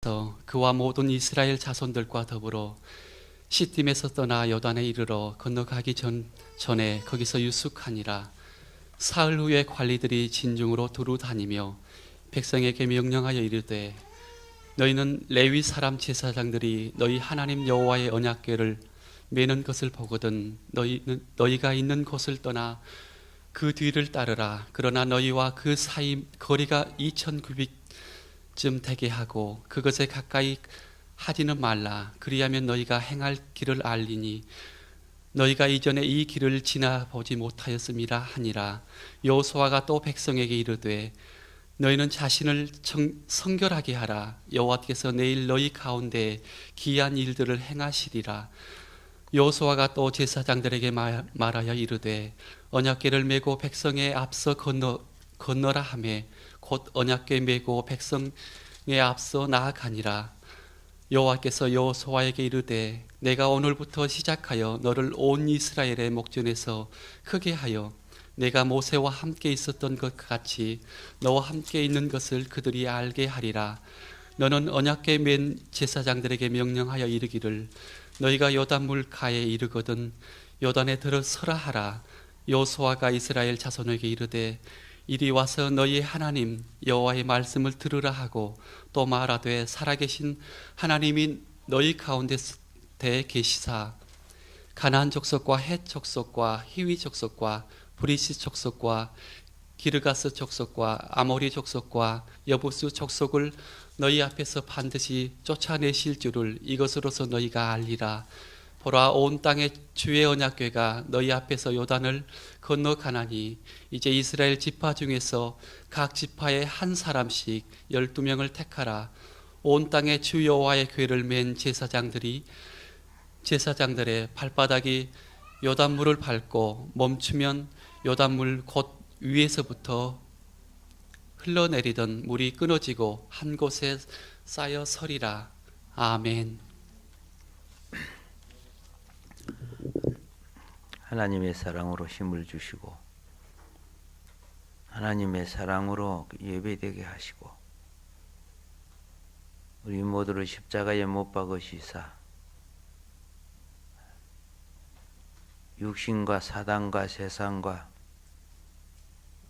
그와 모든 이스라엘 자손들과 더불어 시딤에서 떠나 요단에 이르러 건너가기 전에 거기서 유숙하니라. 사흘 후에 관리들이 진중으로 두루 다니며 백성에게 명령하여 이르되 너희는 레위 사람 제사장들이 너희 하나님 여호와의 언약궤를 매는 것을 보거든 너희가 있는 곳을 떠나 그 뒤를 따르라. 그러나 너희와 그 사이 거리가 2000규빗쯤 되게 하고 그것에 가까이 하지는 말라. 그리하면 너희가 행할 길을 알리니 너희가 이전에 이 길을 지나보지 못하였음이라 하니라. 여호수아가 또 백성에게 이르되 너희는 자신을 성결하게 하라. 여호와께서 내일 너희 가운데 기이한 일들을 행하시리라. 여호수아가 또 제사장들에게 말하여 이르되 언약궤를 메고 백성의 앞서 건너라 하매 곧 언약궤 메고 백성의 앞서 나아가니라. 여호와께서 여호수아에게 이르되 내가 오늘부터 시작하여 너를 온 이스라엘의 목전에서 크게 하여 내가 모세와 함께 있었던 것 같이 너와 함께 있는 것을 그들이 알게 하리라. 너는 언약궤 맨 제사장들에게 명령하여 이르기를 너희가 요단물 가에 이르거든 요단에 들어서라 하라. 여호수아가 이스라엘 자손에게 이르되 이리 와서 너희의 하나님 여호와의 말씀을 들으라 하고 또 말하되 살아계신 하나님이 너희 가운데 계시사 가나안 족속과 헷 족속과 히위 족속과 브리시 족속과 기르가스 족속과 아모리 족속과 여부스 족속을 너희 앞에서 반드시 쫓아내실 줄을 이것으로서 너희가 알리라. 보라, 온 땅에 주의 언약궤가 너희 앞에서 요단을 건너가나니 이제 이스라엘 지파 중에서 각 지파에 한 사람씩 12명을 택하라. 온 땅에 주 여호와의 궤를 맨 제사장들의 발바닥이 요단물을 밟고 멈추면 요단물 곧 위에서부터 흘러내리던 물이 끊어지고 한 곳에 쌓여 서리라. 아멘. 하나님의 사랑으로 힘을 주시고 하나님의 사랑으로 예배되게 하시고 우리 모두를 십자가에 못 박으시사 육신과 사단과 세상과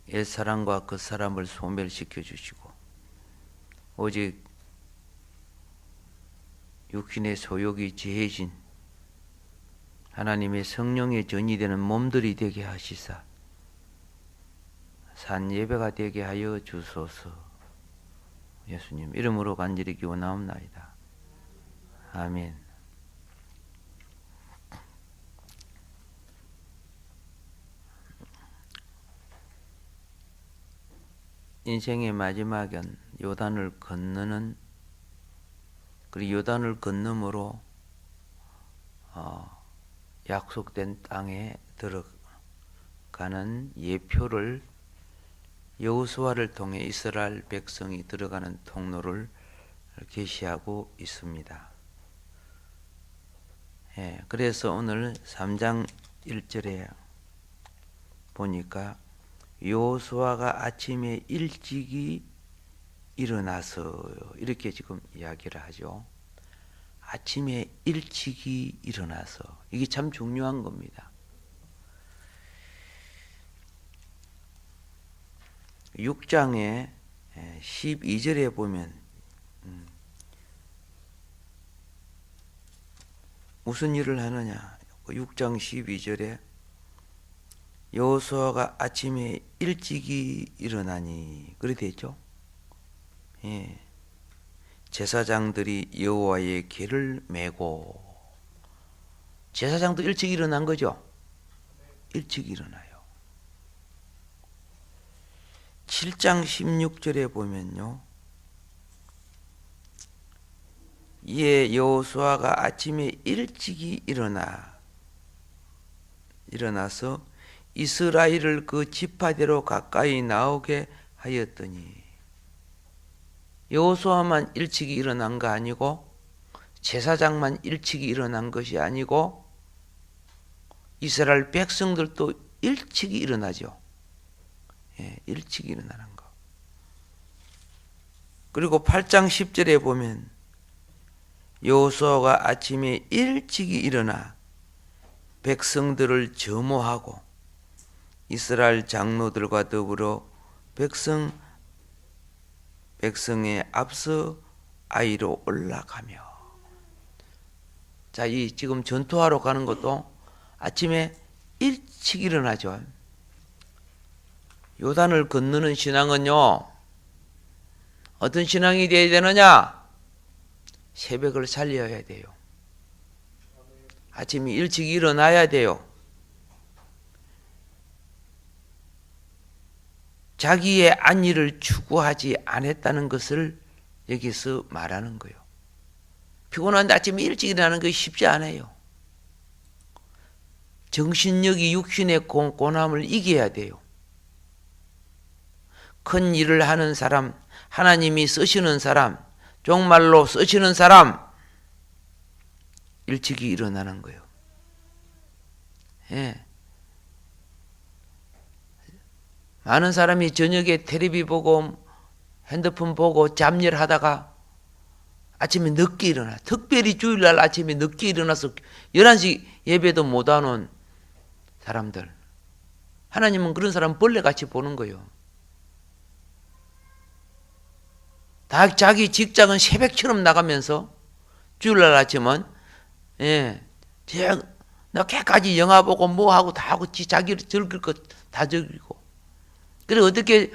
옛사람과 그 사람을 소멸시켜 주시고 오직 육신의 소욕이 지혜진 하나님의 성령의 전이 되는 몸들이 되게 하시사 산 예배가 되게 하여 주소서. 예수님 이름으로 간절히 기원하옵나이다. 아멘. 인생의 마지막은 요단을 건너는 그리고 요단을 건너므로 약속된 땅에 들어가는 예표를 여호수아를 통해 이스라엘 백성이 들어가는 통로를 계시하고 있습니다. 그래서 오늘 3장 1절에 보니까 여호수아가 아침에 일찍이 일어나서 이렇게 지금 이야기를 하죠. 아침에 일찍이 일어나서 이게 참 중요한 겁니다. 6장의 12절에 보면 무슨 일을 하느냐? 6장 12절에 여호수아가 아침에 일찍이 일어나니 그래 되죠. 제사장들이 여호와의 궤를 메고 제사장도 일찍 일어난 거죠. 일찍 일어나요. 7장 16절에 보면요. 이에 여호수아가 아침에 일찍이 일어나서 이스라엘을 그 지파대로 가까이 나오게 하였더니 여호수아만 일찍이 일어난 거 아니고 제사장만 일찍이 일어난 것이 아니고 이스라엘 백성들도 일찍이 일어나죠. 일찍이 일어나는 거. 그리고 8장 10절에 보면 여호수아가 아침에 일찍이 일어나 백성들을 점호하고 이스라엘 장로들과 더불어 백성에 앞서 아이로 올라가며. 자, 이 지금 전투하러 가는 것도 아침에 일찍 일어나죠. 요단을 건너는 신앙은요, 어떤 신앙이 되어야 되느냐? 새벽을 살려야 돼요. 아침에 일찍 일어나야 돼요. 자기의 안위를 추구하지 않았다는 것을 여기서 말하는 거예요. 피곤한데 아침에 일찍 일어나는 것이 쉽지 않아요. 정신력이 육신의 고난을 이겨야 돼요. 큰 일을 하는 사람, 하나님이 쓰시는 사람, 정말로 쓰시는 사람, 일찍이 일어나는 거예요. 예. 많은 사람이 저녁에 텔레비 보고 핸드폰 보고 잡일하다가 아침에 늦게 일어나. 특별히 주일날 아침에 늦게 일어나서 11시 예배도 못하는 사람들. 하나님은 그런 사람 벌레같이 보는 거예요. 다 자기 직장은 새벽처럼 나가면서 주일날 아침은 늦게까지 영화 보고 뭐 하고 다 하고 자기를 즐길 것 다 즐기고. 그래 어떻게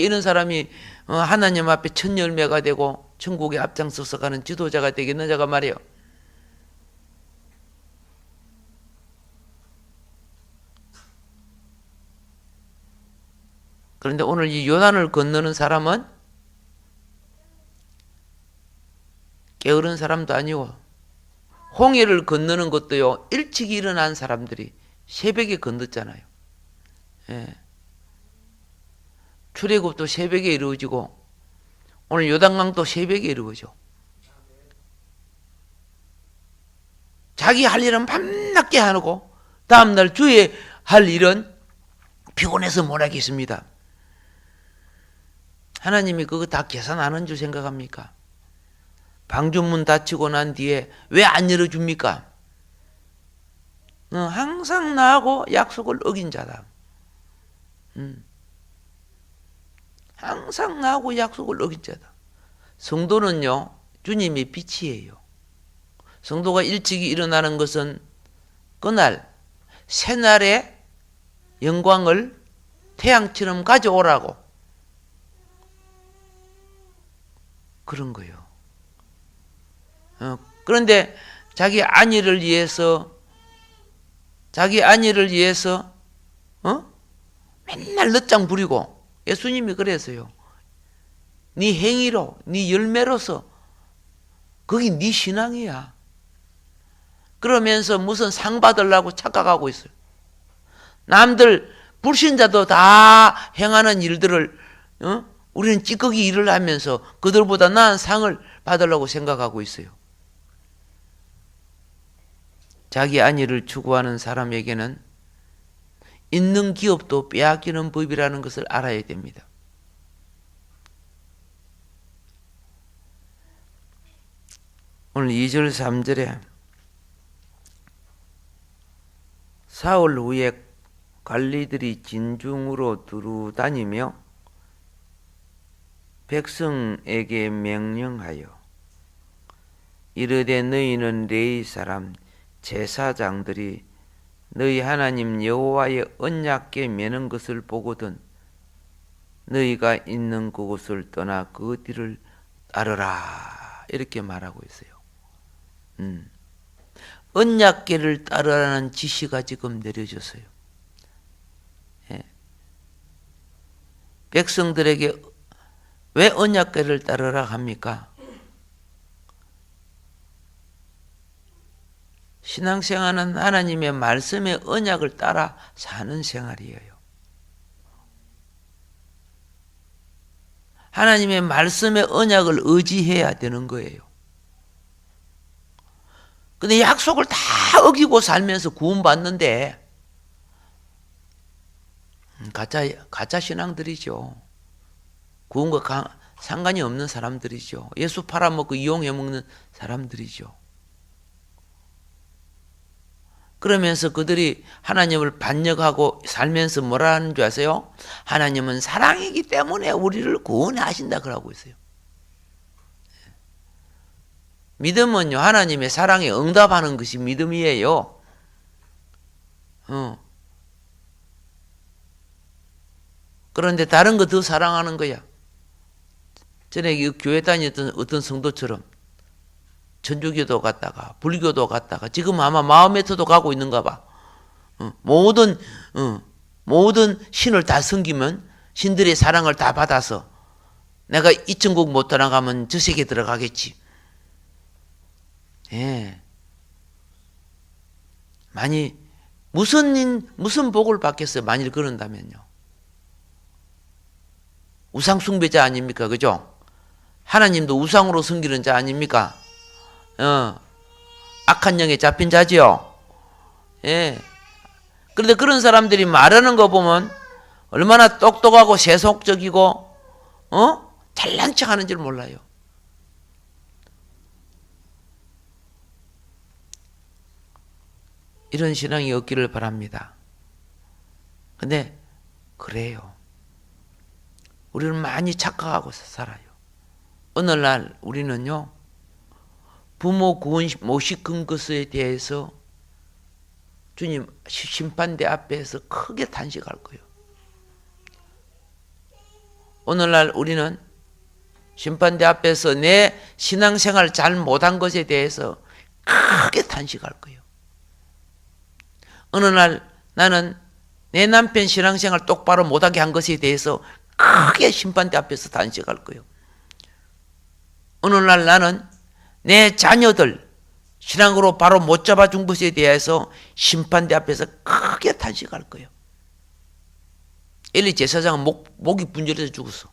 이런 사람이 하나님 앞에 첫 열매가 되고 천국에 앞장서서 가는 지도자가 되겠느냐가 말이에요. 그런데 오늘 이 요단을 건너는 사람은 게으른 사람도 아니고, 홍해를 건너는 것도요, 일찍 일어난 사람들이 새벽에 건넜잖아요. 예. 출애굽도 새벽에 이루어지고 오늘 요단강도 새벽에 이루어져. 자기 할 일은 밤낮게 하고 다음날 주에 할 일은 피곤해서 못하겠습니다. 하나님이 그거 다 계산하는 줄 생각합니까? 방주문 닫히고 난 뒤에 왜 안 열어줍니까? 너 항상 나하고 약속을 어긴 자다. 항상 나하고 약속을 어긴 자다. 성도는요, 주님의 빛이에요. 성도가 일찍 일어나는 것은 그날 새날의 영광을 태양처럼 가져오라고 그런 거예요. 그런데 자기 안위를 위해서 맨날 늦장 부리고, 예수님이 그래서요, 네 행위로, 네 열매로서 그게 네 신앙이야. 그러면서 무슨 상 받으려고 착각하고 있어요. 남들 불신자도 다 행하는 일들을 우리는 찌꺼기 일을 하면서 그들보다 나은 상을 받으려고 생각하고 있어요. 자기 안위를 추구하는 사람에게는 있는 기업도 빼앗기는 법이라는 것을 알아야 됩니다. 오늘 2절 3절에 사흘 후에 관리들이 진중으로 두루 다니며 백성에게 명령하여 이르되 너희는 레위 사람 제사장들이 너희 하나님 여호와의 언약궤 매는 것을 보거든 너희가 있는 그곳을 떠나 그 뒤를 따르라, 이렇게 말하고 있어요. 언약궤를 따르라는 지시가 지금 내려졌어요. 예. 백성들에게 왜 언약궤를 따르라 합니까? 신앙생활은 하나님의 말씀의 언약을 따라 사는 생활이에요. 하나님의 말씀의 언약을 의지해야 되는 거예요. 근데 약속을 다 어기고 살면서 구원받는데 가짜 신앙들이죠. 구원과 상관이 없는 사람들이죠. 예수 팔아먹고 이용해 먹는 사람들이죠. 그러면서 그들이 하나님을 반역하고 살면서 뭐라 하는 줄 아세요? 하나님은 사랑이기 때문에 우리를 구원하신다 그러고 있어요. 믿음은요, 하나님의 사랑에 응답하는 것이 믿음이에요. 그런데 다른 거 더 사랑하는 거야. 전에 교회 다녔던 어떤 성도처럼 천주교도 갔다가 불교도 갔다가 지금 아마 마호메트도 가고 있는가 봐. 모든 신을 다 섬기면 신들의 사랑을 다 받아서 내가 이 천국 못 들어가면 저 세계 들어가겠지. 예. 만일 무슨 복을 받겠어요? 만일 그런다면요. 우상 숭배자 아닙니까? 그죠? 하나님도 우상으로 섬기는 자 아닙니까? 악한 영에 잡힌 자지요. 예. 그런데 그런 사람들이 말하는 거 보면 얼마나 똑똑하고 세속적이고, 잘난 척 하는 줄 몰라요. 이런 신앙이 없기를 바랍니다. 근데, 그래요. 우리는 많이 착각하고 살아요. 어느 날 우리는요, 부모 구원 못 시킨 것에 대해서 주님 심판대 앞에서 크게 탄식할 거예요. 오늘날 우리는 심판대 앞에서 내 신앙생활 잘 못한 것에 대해서 크게 탄식할 거예요. 어느 날 나는 내 남편 신앙생활 똑바로 못하게 한 것에 대해서 크게 심판대 앞에서 탄식할 거예요. 어느 날 나는 내 자녀들 신앙으로 바로 못 잡아준 것에 대해서 심판대 앞에서 크게 탄식할 거예요. 엘리 제사장은 목이 분절해서 죽었어.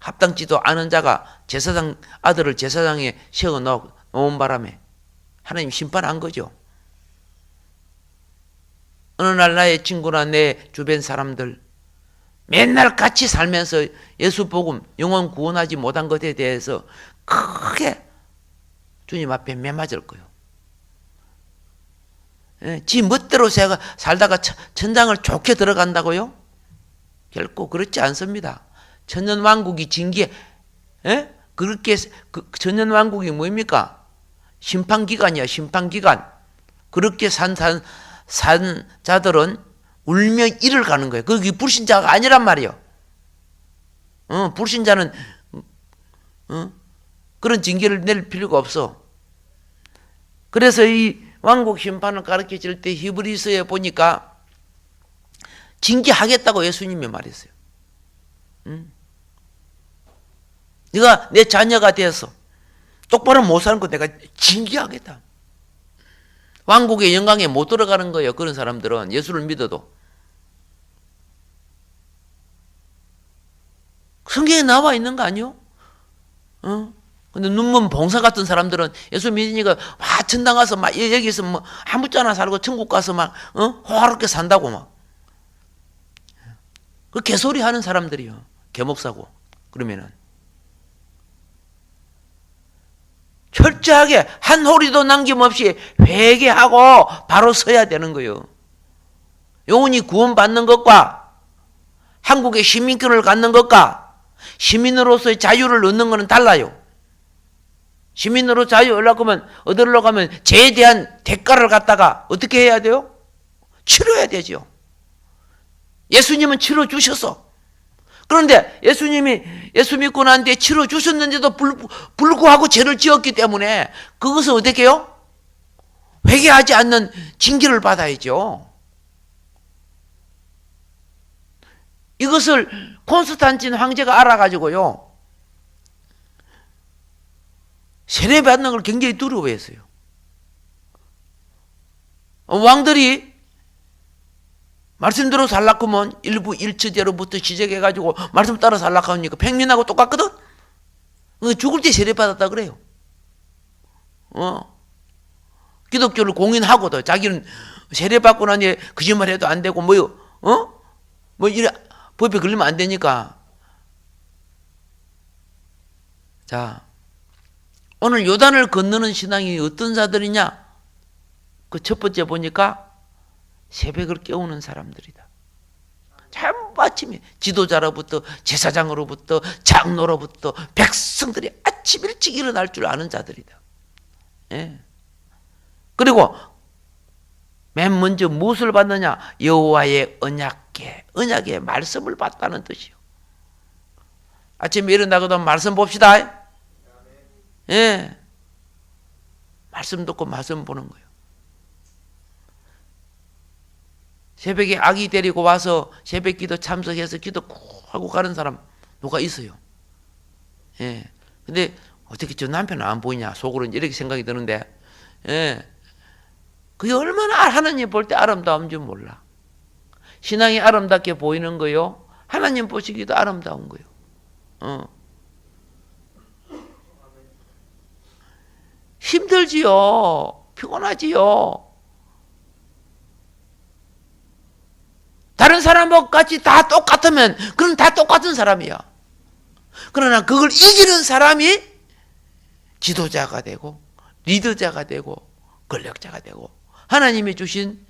합당치도 않은 자가 제사장 아들을 제사장에 세워 놓은 바람에 하나님 심판한 거죠. 어느 날 나의 친구나 내 주변 사람들 맨날 같이 살면서 예수 복음 영혼 구원하지 못한 것에 대해서 크게 주님 앞에 매맞을 거예요. 지 멋대로 살다가 천당을 좋게 들어간다고요? 결코 그렇지 않습니다. 천년왕국이 징계, 그렇게 천년왕국이 뭡니까? 심판기간이야, 심판기간. 그렇게 산 자들은 울며 이를 가는 거예요. 그게 불신자가 아니란 말이에요. 불신자는 그런 징계를 낼 필요가 없어. 그래서 이 왕국 심판을 가르쳐 줄 때 히브리서에 보니까 징계하겠다고 예수님이 말했어요. 네가 내 자녀가 되어서 똑바로 못 사는 거 내가 징계하겠다. 왕국의 영광에 못 들어가는 거예요. 그런 사람들은 예수를 믿어도. 성경에 나와 있는 거 아니요? 근데 눈먼 봉사 같은 사람들은 예수 믿으니까 와 천당 가서 막 여기서 뭐 아무짝나 살고 천국 가서 막 호화롭게 산다고 막. 그 개소리 하는 사람들이요. 개목사고. 그러면은 철저하게 한 호리도 남김없이 회개하고 바로 서야 되는 거예요. 영혼이 구원받는 것과 한국의 시민권을 갖는 것과 시민으로서의 자유를 얻는 것은 달라요. 시민으로 자유 얻으려고 하면 죄에 대한 대가를 갖다가 어떻게 해야 돼요? 치러야 되죠. 예수님은 치러 주셨어. 그런데 예수님이 예수 믿고 난 뒤에 치러 주셨는데도 불구하고 죄를 지었기 때문에 그것을 어떻게 해요? 회개하지 않는 징계를 받아야죠. 이것을 콘스탄틴 황제가 알아가지고요. 세례받는 걸 굉장히 두려워했어요. 왕들이 말씀대로 살라고 하면 일부 일처제로부터 시작해가지고 말씀 따라 살라고 하니까 백민하고 똑같거든? 죽을 때 세례받았다 그래요. 기독교를 공인하고도 자기는 세례받고 나니 거짓말 해도 안 되고 이래 법에 걸리면 안 되니까. 자, 오늘 요단을 건너는 신앙이 어떤 자들이냐? 그 첫 번째 보니까 새벽을 깨우는 사람들이다. 전부 아침에 지도자로부터 제사장으로부터 장로로부터 백성들이 아침 일찍 일어날 줄 아는 자들이다. 예. 그리고 맨 먼저 무엇을 받느냐? 여호와의 언약의 말씀을 받다는 뜻이요. 아침에 일어나거든 말씀 봅시다. 예. 말씀 듣고 말씀 보는 거예요. 새벽에 아기 데리고 와서 새벽 기도 참석해서 기도 꼭 하고 가는 사람 누가 있어요. 예. 근데 어떻게 저 남편은 안 보이냐? 속으로는 이렇게 생각이 드는데, 예. 그게 얼마나 하나님 볼 때 아름다운 줄 몰라. 신앙이 아름답게 보이는 거요. 하나님 보시기도 아름다운 거요. 힘들지요. 피곤하지요. 다른 사람하고 같이 다 똑같으면 그건 다 똑같은 사람이야. 그러나 그걸 이기는 사람이 지도자가 되고 리더자가 되고 권력자가 되고 하나님이 주신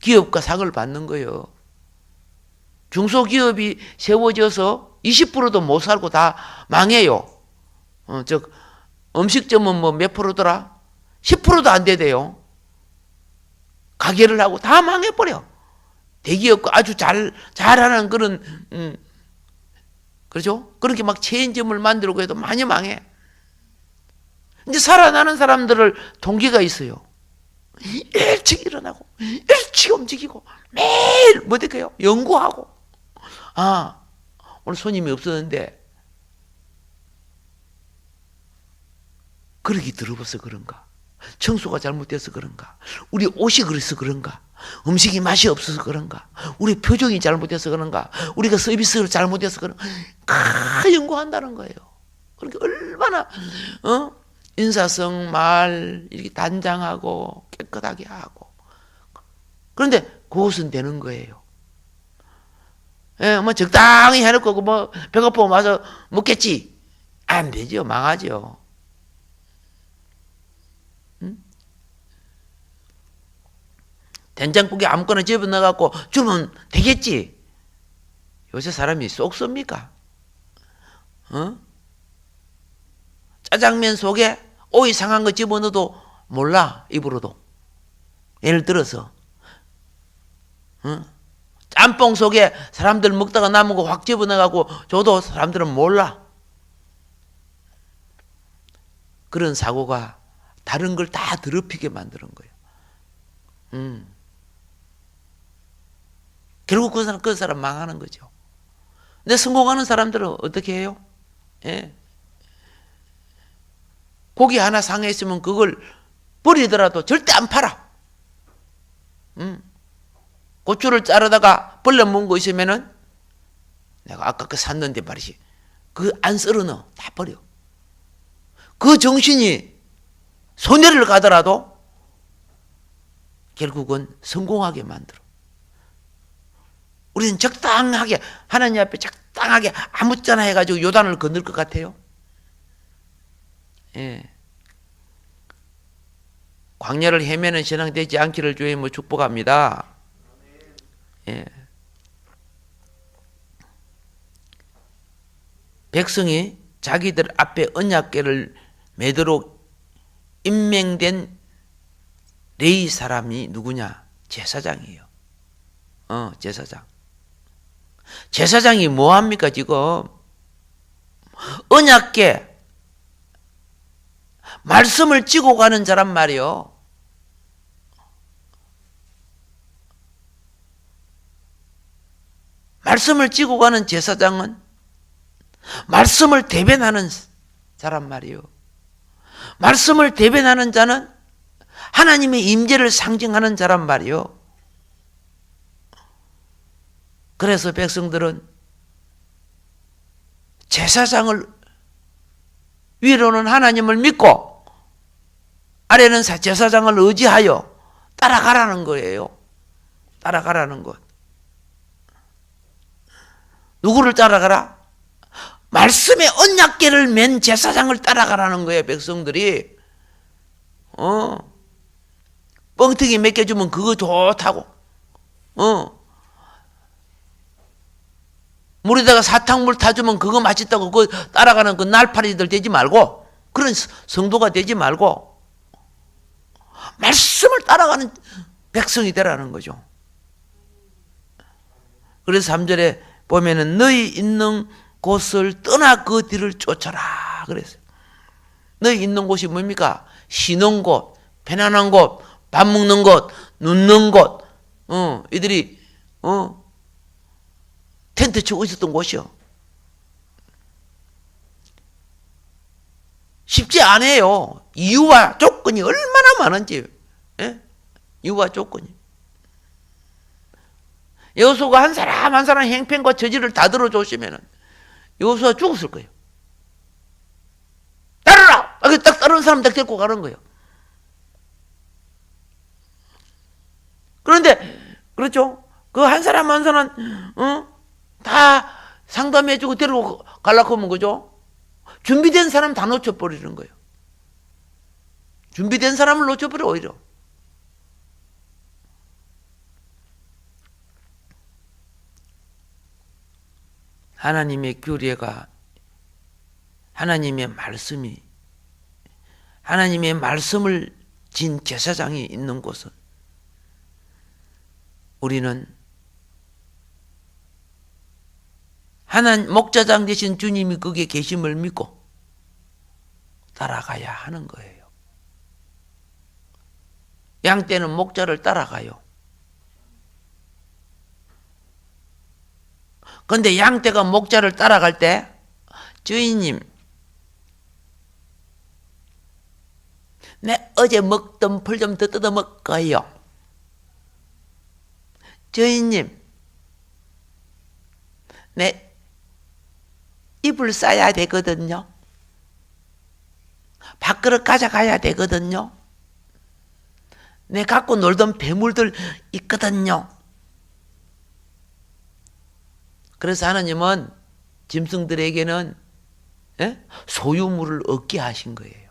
기업과 상을 받는 거예요. 중소기업이 세워져서 20%도 못 살고 다 망해요. 즉 음식점은 뭐 몇 프로더라? 10%도 안 되대요. 가게를 하고 다 망해버려. 대기업과 아주 잘하는 그런 그렇죠? 그렇게 막 체인점을 만들고 해도 많이 망해. 이제 살아나는 사람들을 동기가 있어요. 일찍 일어나고 일찍 움직이고 매일 뭐 될까요? 연구하고. 아, 오늘 손님이 없었는데 그러기 들어봐서 그런가? 청소가 잘못돼서 그런가? 우리 옷이 그래서 그런가? 음식이 맛이 없어서 그런가? 우리 표정이 잘못돼서 그런가? 우리가 서비스를 잘못해서 그런가? 다 연구한다는 거예요. 그러니까 얼마나 인사성 말 이렇게 단장하고 깨끗하게 하고. 그런데 그것은 되는 거예요. 예, 뭐 적당히 해놓고 뭐 배고프면 와서 먹겠지. 안 되죠. 망하죠. 된장국에 아무거나 집어넣어갖고 주면 되겠지. 요새 사람이 쏙 씁니까? 짜장면 속에 오이 상한 거 집어넣어도 몰라, 입으로도. 예를 들어서 짬뽕 속에 사람들 먹다가 남은 거 확 집어넣어갖고 줘도 사람들은 몰라. 그런 사고가 다른 걸 다 더럽히게 만드는 거예요. 결국 그 사람 망하는 거죠. 근데 성공하는 사람들은 어떻게 해요? 예. 고기 하나 상했으면 그걸 버리더라도 절대 안 팔아. 고추를 자르다가 벌레 먹은 거 있으면은 내가 아까 그 샀는데 말이지. 그 안 썰어 넣어. 다 버려. 그 정신이 손해를 가더라도 결국은 성공하게 만들어. 우리는 적당하게 하나님 앞에 적당하게 아무렇잖아 해가지고 요단을 건널 것 같아요. 예. 광야를 헤매는 신앙 되지 않기를 주의 축복합니다. 예. 백성이 자기들 앞에 언약궤를 매도록 임명된 레위 사람이 누구냐? 제사장이에요. 제사장. 제사장이 뭐 합니까, 지금? 언약궤 말씀을 찌고 가는 자란 말이요. 말씀을 찌고 가는 제사장은 말씀을 대변하는 자란 말이요. 말씀을 대변하는 자는 하나님의 임재를 상징하는 자란 말이요. 그래서 백성들은 제사장을 위로는 하나님을 믿고 아래는 제사장을 의지하여 따라가라는 거예요. 따라가라는 것. 누구를 따라가라? 말씀의 언약궤를 맨 제사장을 따라가라는 거예요. 백성들이. 뻥튀기 몇 개 주면 그거 좋다고. 물에다가 사탕물 타주면 그거 맛있다고 그거 따라가는 그 날파리들 되지 말고, 그런 성도가 되지 말고 말씀을 따라가는 백성이 되라는 거죠. 그래서 3절에 보면은 너희 있는 곳을 떠나 그 뒤를 쫓아라 그랬어요. 너희 있는 곳이 뭡니까? 쉬는 곳, 편안한 곳, 밥 먹는 곳, 눕는 곳, 이들이 텐트 치고 있었던 곳이요. 쉽지 않아요. 이유와 조건이 얼마나 많은지. 예? 이유와 조건이. 여호수아가 한 사람 한 사람 행편과 저지를 다 들어줬으면 여호수아가 죽었을 거예요. 따르라! 딱 따르는 사람 딱 데리고 가는 거예요. 그런데 그렇죠. 그 한 사람 한 사람 다 상담해주고 데리고 가려고 하면 그죠? 준비된 사람 다 놓쳐버리는 거예요. 준비된 사람을 놓쳐버려 오히려. 하나님의 규례가, 하나님의 말씀이, 하나님의 말씀을 진 제사장이 있는 곳은 우리는 하나님 목자장 되신 주님이 거기에 계심을 믿고 따라가야 하는 거예요. 양떼는 목자를 따라가요. 그런데 양떼가 목자를 따라갈 때 주인님, 내 어제 먹던 풀 좀 더 뜯어 먹어요. 주인님, 내 이불 싸야 되거든요. 밥그릇 가져가야 되거든요. 내 갖고 놀던 배물들 있거든요. 그래서 하나님은 짐승들에게는 소유물을 얻게 하신 거예요.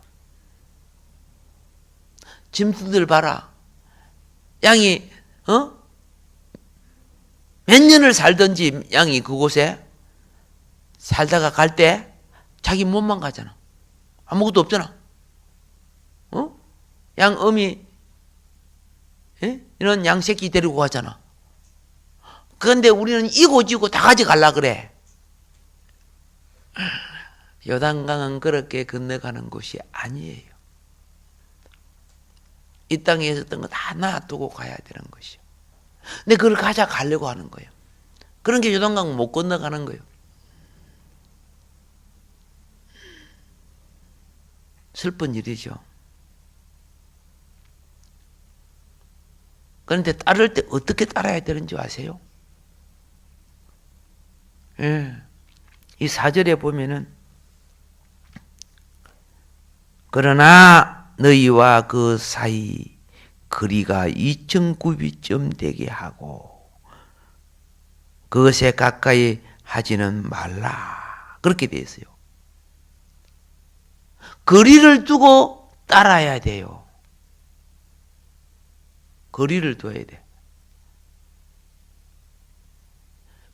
짐승들 봐라. 양이 몇 년을 살든지 양이 그곳에 살다가 갈 때 자기 몸만 가잖아. 아무것도 없잖아. 양 어미 이런 양 새끼 데리고 가잖아. 그런데 우리는 이고지고 다 가져가려 그래. 요단강은 그렇게 건너가는 곳이 아니에요. 이 땅에 있었던 거 다 놔두고 가야 되는 것이요. 근데 그걸 가져가려고 하는 거예요. 그런 게 요단강 못 건너가는 거예요. 슬픈 일이죠. 그런데 따를 때 어떻게 따라야 되는지 아세요? 예. 이 4절에 보면은 그러나 너희와 그 사이 거리가 2,000구빗쯤 되게 하고 그것에 가까이 하지는 말라. 그렇게 되어 있어요. 거리를 두고 따라야 돼요. 거리를 둬야 돼.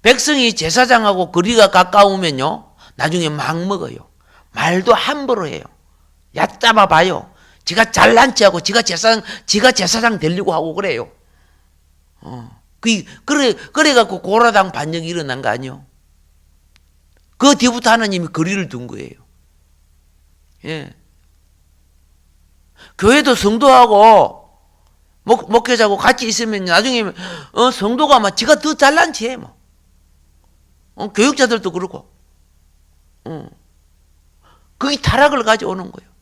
백성이 제사장하고 거리가 가까우면요, 나중에 막 먹어요. 말도 함부로 해요. 얕잡아 봐요. 지가 잘난 체하고 지가 제사장 되려고 하고 그래요. 그래갖고 고라당 반역이 일어난 거 아니요? 그 뒤부터 하나님이 거리를 둔 거예요. 예. 교회도 성도하고 목회자하고 같이 있으면 나중에 성도가 막 지가 더 잘난 체해 뭐. 교육자들도 그렇고. 그게 타락을 가져오는 거예요.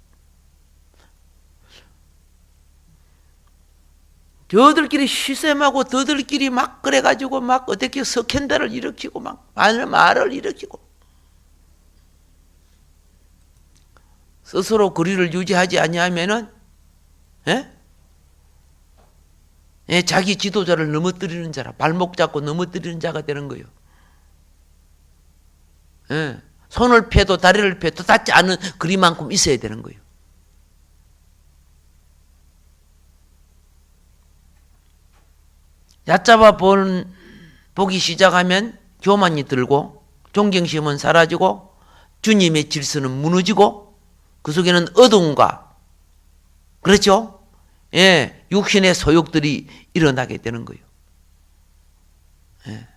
저들끼리 시샘하고 저들끼리 막 그래가지고 막 어떻게 스캔들을 일으키고 막 말을 일으키고 스스로 거리를 유지하지 아니하면은 자기 지도자를 넘어뜨리는 자라 발목 잡고 넘어뜨리는 자가 되는 거예요. 손을 펴도 다리를 펴도 닿지 않은 거리만큼 있어야 되는 거예요. 얕잡아 보기 시작하면 교만이 들고 존경심은 사라지고 주님의 질서는 무너지고 그 속에는 어둠과 그렇죠? 예, 육신의 소욕들이 일어나게 되는 거예요. 예.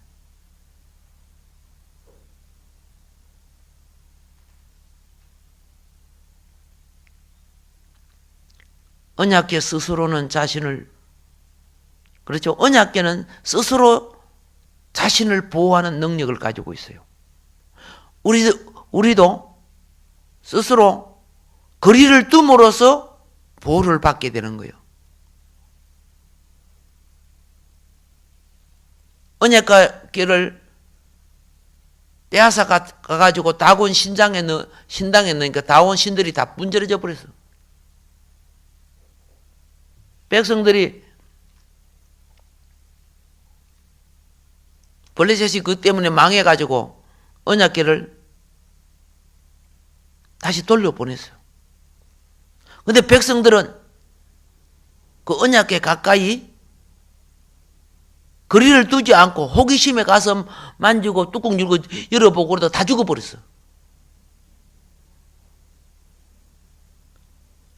언약계 스스로는 자신을 그렇죠? 언약계는 스스로 자신을 보호하는 능력을 가지고 있어요. 우리도 스스로 거리를 둠으로써 보호를 받게 되는 거예요. 언약계를 빼앗아 가가지고 다곤 신당에 넣으니까 다곤 신들이 다 분절해져 버렸어. 백성들이 블레셋이 그 때문에 망해가지고 언약궤를 다시 돌려보냈어요. 근데 백성들은 그 언약궤 가까이 거리를 두지 않고 호기심에 가서 만지고 뚜껑 열고 열어보고 그러다 다 죽어버렸어.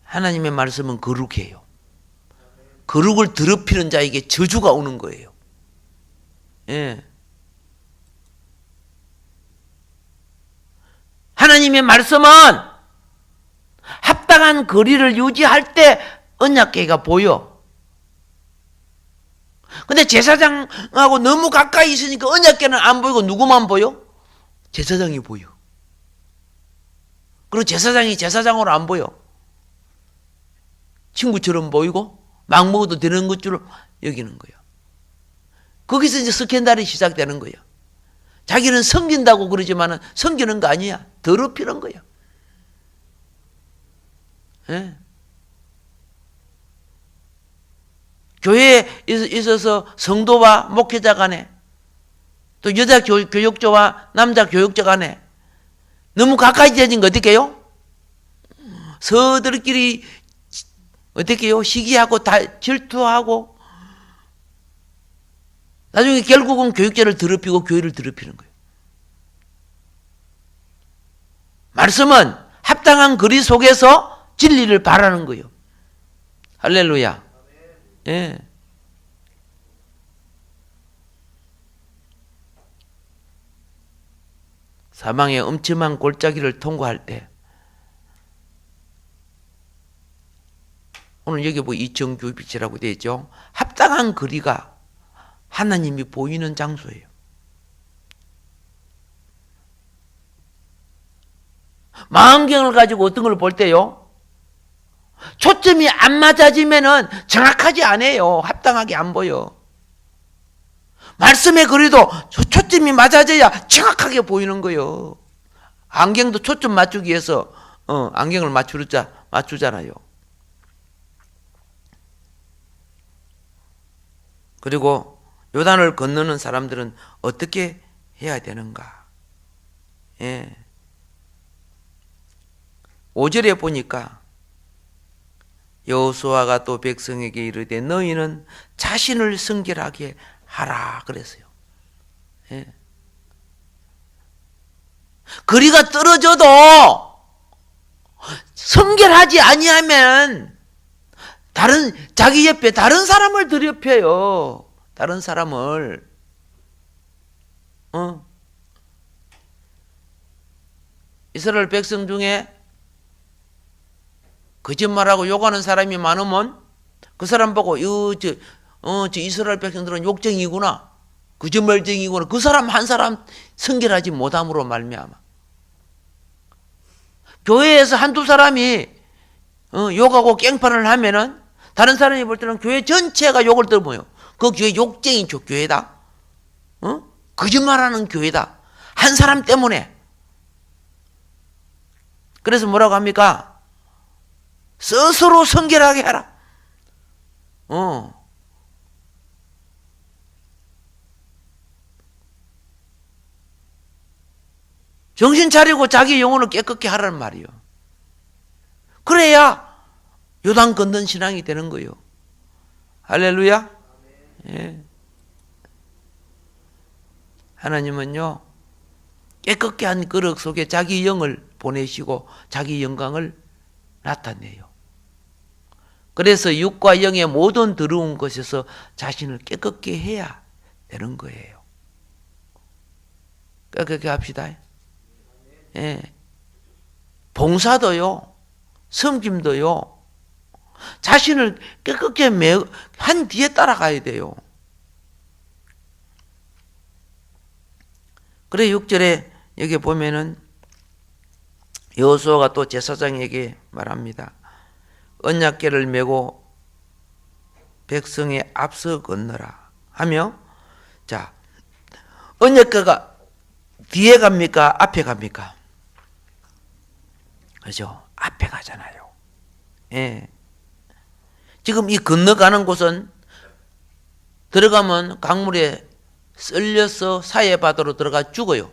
하나님의 말씀은 거룩해요. 거룩을 더럽히는 자에게 저주가 오는 거예요. 예. 하나님의 말씀은 합당한 거리를 유지할 때 언약궤가 보여. 근데 제사장하고 너무 가까이 있으니까 언약궤는 안 보이고 누구만 보여? 제사장이 보여. 그리고 제사장이 제사장으로 안 보여. 친구처럼 보이고 막 먹어도 되는 것처럼 여기는 거예요. 거기서 이제 스캔들이 시작되는 거예요. 자기는 섬긴다고 그러지만은 섬기는 거 아니야. 더럽히는 거야. 예. 교회에 있어서 성도와 목회자 간에 또 여자 교육자와 남자 교육자 간에 너무 가까이 되진 거 어떻게 해요? 서들끼리 어떻게 해요? 시기하고 다 질투하고 나중에 결국은 교육자를 더럽히고 교회를 더럽히는 거예요. 말씀은 합당한 거리 속에서 진리를 바라는 거예요. 할렐루야. 예. 사망의 엄침한 골짜기를 통과할 때 오늘 여기 뭐 이정규빛이라고 되어 있죠. 합당한 거리가 하나님이 보이는 장소예요. 망원경을 가지고 어떤 걸 볼 때요? 초점이 안 맞아지면은 정확하지 않아요. 합당하게 안 보여. 말씀의 거리도 초점이 맞아져야 정확하게 보이는 거예요. 안경도 초점 맞추기 위해서 안경을 맞추잖아요. 그리고 요단을 건너는 사람들은 어떻게 해야 되는가? 예. 5절에 보니까 여호수아가 또 백성에게 이르되 너희는 자신을 성결하게 하라 그랬어요. 예. 거리가 떨어져도 성결하지 아니하면 자기 옆에 다른 사람을 더럽혀요. 다른 사람을. 이스라엘 백성 중에 거짓말하고 욕하는 사람이 많으면 그 사람 보고 저 이스라엘 백성들은 욕쟁이구나. 거짓말쟁이구나. 그 사람 한 사람 성결하지 못함으로 말미암아. 교회에서 한두 사람이 욕하고 깽판을 하면은 다른 사람이 볼 때는 교회 전체가 욕을 들어보여. 그 교회 욕쟁이 교회다. 거짓말하는 교회다. 한 사람 때문에. 그래서 뭐라고 합니까? 스스로 성결하게 하라. 정신 차리고 자기 영혼을 깨끗게 하라는 말이요. 그래야 요단 건넌 신앙이 되는 거예요. 할렐루야. 예. 하나님은요, 깨끗게 한 그릇 속에 자기 영을 보내시고 자기 영광을 나타내요. 그래서 육과 영의 모든 더러운 것에서 자신을 깨끗게 해야 되는 거예요. 깨끗게 합시다. 예. 봉사도요, 섬김도요, 자신을 깨끗게 한 뒤에 따라가야 돼요. 그래 6절에 여기 보면은 여호수아가 또 제사장에게 말합니다. 언약궤를 메고 백성의 앞서 건너라 하며, 자, 언약궤가 뒤에 갑니까? 앞에 갑니까? 그죠? 앞에 가잖아요. 예. 지금 이 건너가는 곳은 들어가면 강물에 쓸려서 사해바다로 들어가 죽어요.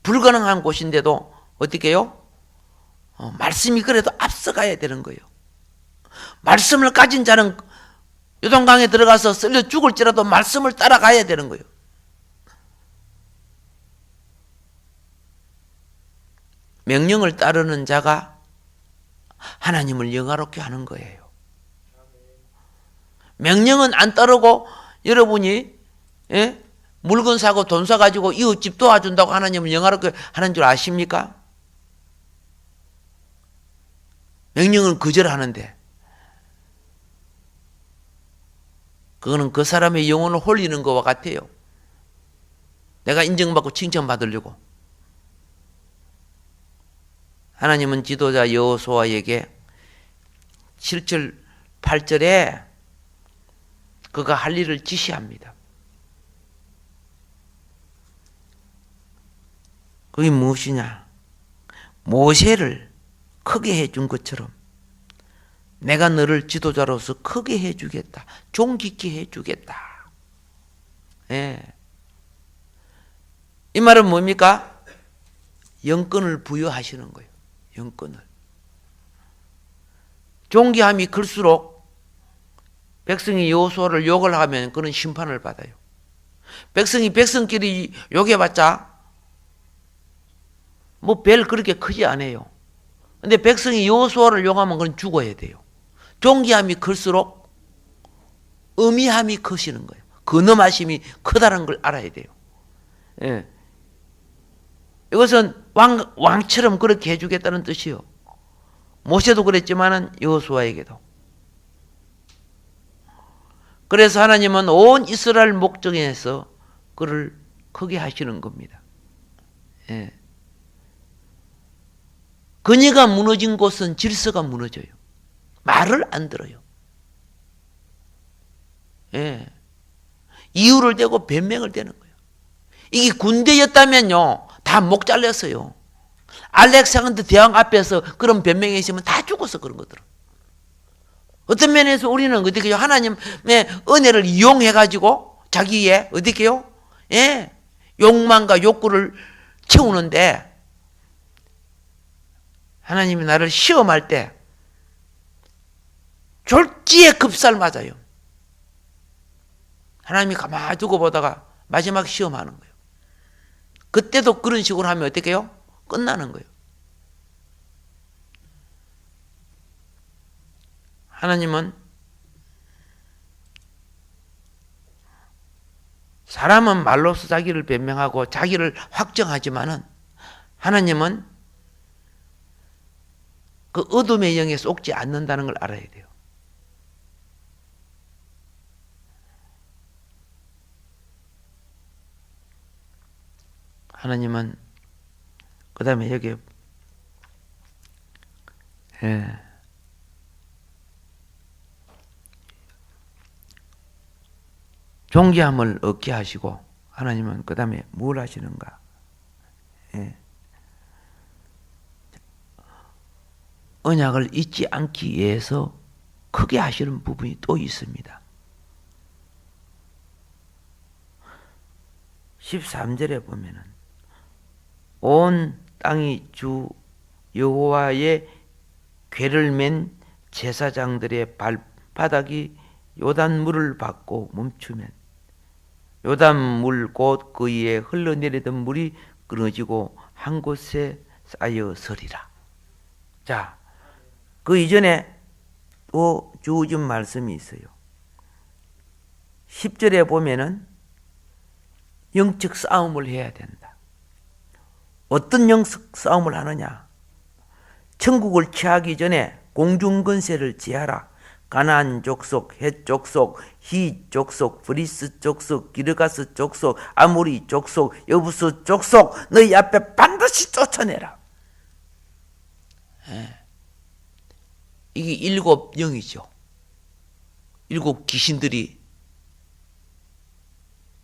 불가능한 곳인데도 어떻게 해요? 말씀이 그래도 앞서가야 되는 거예요. 말씀을 가진 자는 요단강에 들어가서 쓸려 죽을지라도 말씀을 따라가야 되는 거예요. 명령을 따르는 자가 하나님을 영화롭게 하는 거예요. 명령은 안 따르고 여러분이, 예? 물건 사고 돈 사가지고 이웃집 도와준다고 하나님을 영화롭게 하는 줄 아십니까? 명령은 거절하는데 그거는 그 사람의 영혼을 홀리는 것과 같아요. 내가 인정받고 칭찬받으려고. 하나님은 지도자 여호수아에게 7절 8절에 그가 할 일을 지시합니다. 그게 무엇이냐? 모세를 크게 해준 것처럼 내가 너를 지도자로서 크게 해주겠다. 존귀케 해주겠다. 예. 이 말은 뭡니까? 영권을 부여하시는 거예요. 영권을. 존귀함이 클수록 백성이 여호수아를 욕을 하면 그런 심판을 받아요. 백성이 백성끼리 욕해봤자 뭐 별 그렇게 크지 않아요. 근데 백성이 여호수아를 욕하면 그건 죽어야 돼요. 존귀함이 클수록 의미함이 커지는 거예요. 근엄하심이 크다는 걸 알아야 돼요. 예. 이것은 왕처럼 그렇게 해주겠다는 뜻이요. 모세도 그랬지만은 여호수아에게도. 그래서 하나님은 온 이스라엘 목적에서 그를 크게 하시는 겁니다. 예. 근위가 무너진 곳은 질서가 무너져요. 말을 안 들어요. 예. 이유를 대고 변명을 대는 거예요. 이게 군대였다면요, 다 목 잘렸어요. 알렉산더 대왕 앞에서 그런 변명이 있으면 다 죽었어, 그런 것들은. 어떤 면에서 우리는 어떻게 해요? 하나님의 은혜를 이용해가지고 자기의 어떻게 해요? 예. 욕망과 욕구를 채우는데 하나님이 나를 시험할 때 졸지에 급살 맞아요. 하나님이 가만히 두고 보다가 마지막 시험하는 거예요. 그때도 그런 식으로 하면 어떻게 해요? 끝나는 거예요. 하나님은 사람은 말로서 자기를 변명하고 자기를 확정하지만은 하나님은 그 어둠의 영에 속지 않는다는 걸 알아야 돼요. 하나님은 그 다음에 여기 존귀함을 얻게 하시고 하나님은 그 다음에 뭘 하시는가? 언약을 잊지 않기 위해서 크게 하시는 부분이 또 있습니다. 13절에 보면은 온 땅이 주 여호와의 궤를 맨 제사장들의 발바닥이 요단물을 받고 멈추면 요단물 곧 그 위에 흘러내리던 물이 끊어지고 한 곳에 쌓여 서리라. 자, 그 이전에 또 주어진 말씀이 있어요. 10절에 보면은 영적 싸움을 해야 된다. 어떤 영적 싸움을 하느냐? 천국을 취하기 전에 공중건세를 지하라. 가나안 족속, 헷 족속, 히 족속, 브리스 족속, 기르가스 족속, 아모리 족속, 여부스 족속 너희 앞에 반드시 쫓아내라. 이게 일곱 영이죠. 일곱 귀신들이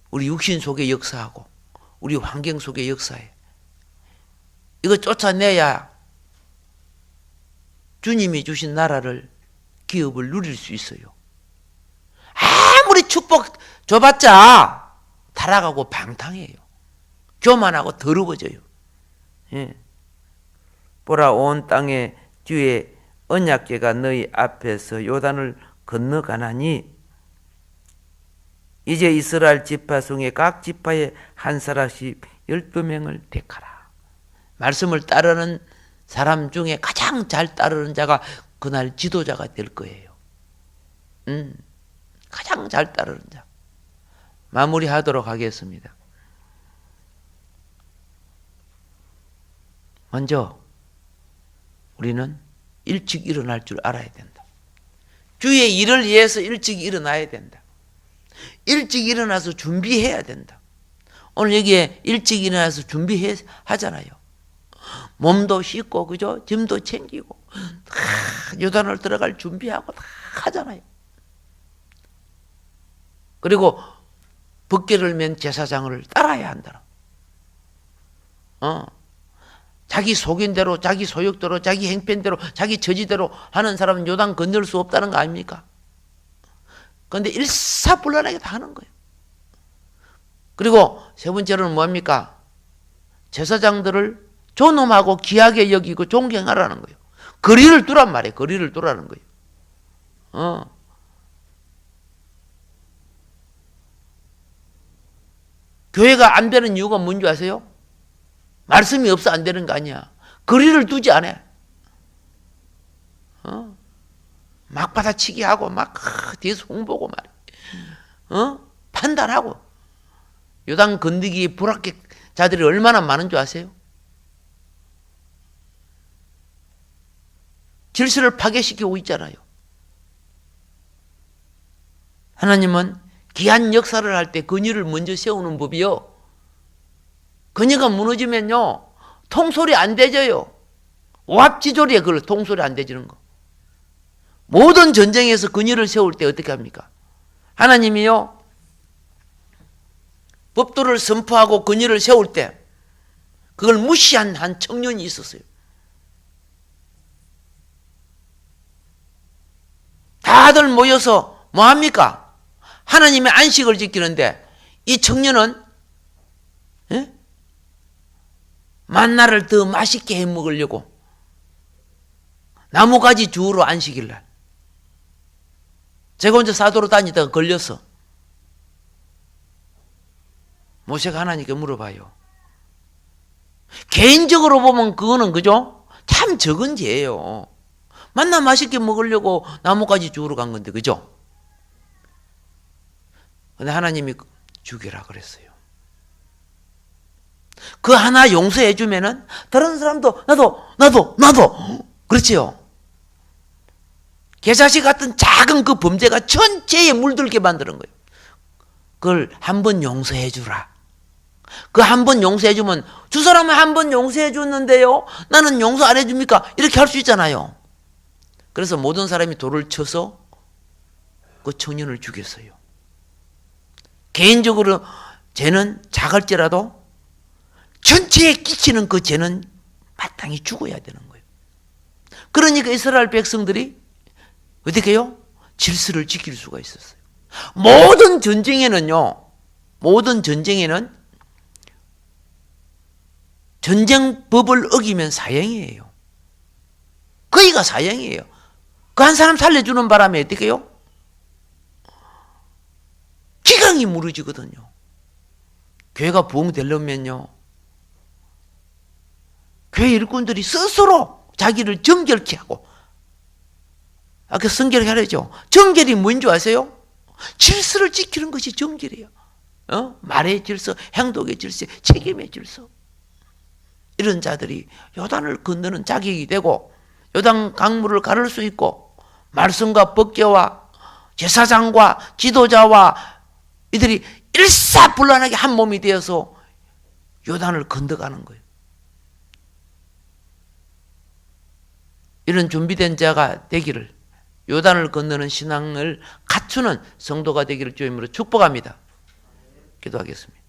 우리 육신 속에 역사하고 우리 환경 속에 역사해. 이거 쫓아내야 주님이 주신 나라를, 기업을 누릴 수 있어요. 아무리 축복 줘봤자 타락하고 방탕해요. 교만하고 더러워져요. 예. 보라, 온 땅에 주의 언약궤가 너희 앞에서 요단을 건너가나니 이제 이스라엘 지파 중에 각 지파에 한 사람씩 12명을 택하라. 말씀을 따르는 사람 중에 가장 잘 따르는 자가 그날 지도자가 될 거예요. 가장 잘 따르는 자. 마무리하도록 하겠습니다. 먼저 우리는 일찍 일어날 줄 알아야 된다. 주의 일을 위해서 일찍 일어나야 된다. 일찍 일어나서 준비해야 된다. 오늘 여기에 일찍 일어나서 준비하잖아요. 몸도 씻고, 그죠? 짐도 챙기고, 요단을 들어갈 준비하고 다 하잖아요. 그리고 법궤를 맨 제사장을 따라야 한다. 자기 속인대로, 자기 소욕대로, 자기 행편대로, 자기 처지대로 하는 사람은 요단 건널 수 없다는 거 아닙니까? 그런데 일사불란하게 다 하는 거예요. 그리고 세 번째로는 뭡니까? 제사장들을 존엄하고 귀하게 여기고 존경하라는 거예요. 거리를 두란 말이에요. 거리를 두라는 거예요. 교회가 안 되는 이유가 뭔지 아세요? 말씀이 없어 안 되는 거 아니야. 거리를 두지 않아. 막 받아치기 하고 막 뒤에서 홍보고 말이야. 판단하고. 요단 건너기 불합격자들이 얼마나 많은 줄 아세요? 질서를 파괴시키고 있잖아요. 하나님은 귀한 역사를 할 때 근위를 먼저 세우는 법이요. 근위가 무너지면요, 통솔이 안 되져요. 오합지졸이에요. 그걸 통솔이 안 되지는 거. 모든 전쟁에서 근위를 세울 때 어떻게 합니까? 하나님이요, 법도를 선포하고 근위를 세울 때 그걸 무시한 한 청년이 있었어요. 다들 모여서 뭐 합니까? 하나님의 안식을 지키는데 이 청년은 만나를 더 맛있게 해 먹으려고 나무가지 주우러 안식일 날 제가 혼자 사도로 다니다가 걸렸어. 모세가 하나님께 물어봐요. 개인적으로 보면 그거는 그죠? 참 적은 죄예요. 만나 맛있게 먹으려고 나무까지 주우러 간 건데, 그죠? 근데 하나님이 죽여라 그랬어요. 그 하나 용서해 주면은 다른 사람도 나도 그렇지요. 개자식 같은 작은 그 범죄가 전체에 물들게 만드는 거예요. 그걸 한 번 용서해 주라. 그 한 번 용서해 주면 두 사람은 한 번 용서해 줬는데요, 나는 용서 안 해줍니까? 이렇게 할 수 있잖아요. 그래서 모든 사람이 돌을 쳐서 그 청년을 죽였어요. 개인적으로 죄는 작을지라도 전체에 끼치는 그 죄는 마땅히 죽어야 되는 거예요. 그러니까 이스라엘 백성들이 어떻게 해요? 질서를 지킬 수가 있었어요. 모든 전쟁에는 전쟁법을 어기면 사형이에요. 거기가 사형이에요. 그 한 사람 살려주는 바람에 어떻게 해요? 기강이 무너지거든요. 교회가 부흥되려면요, 교회 일꾼들이 스스로 자기를 정결케 하고, 아까 성결하게 하려죠. 정결이 뭔지 아세요? 질서를 지키는 것이 정결이에요. 말의 질서, 행동의 질서, 책임의 질서. 이런 자들이 요단을 건너는 자격이 되고, 요단 강물을 가를 수 있고, 말씀과 법궤와 제사장과 지도자와 이들이 일사불란하게 한 몸이 되어서 요단을 건너가는 거예요. 이런 준비된 자가 되기를, 요단을 건너는 신앙을 갖추는 성도가 되기를 주님으로 축복합니다. 기도하겠습니다.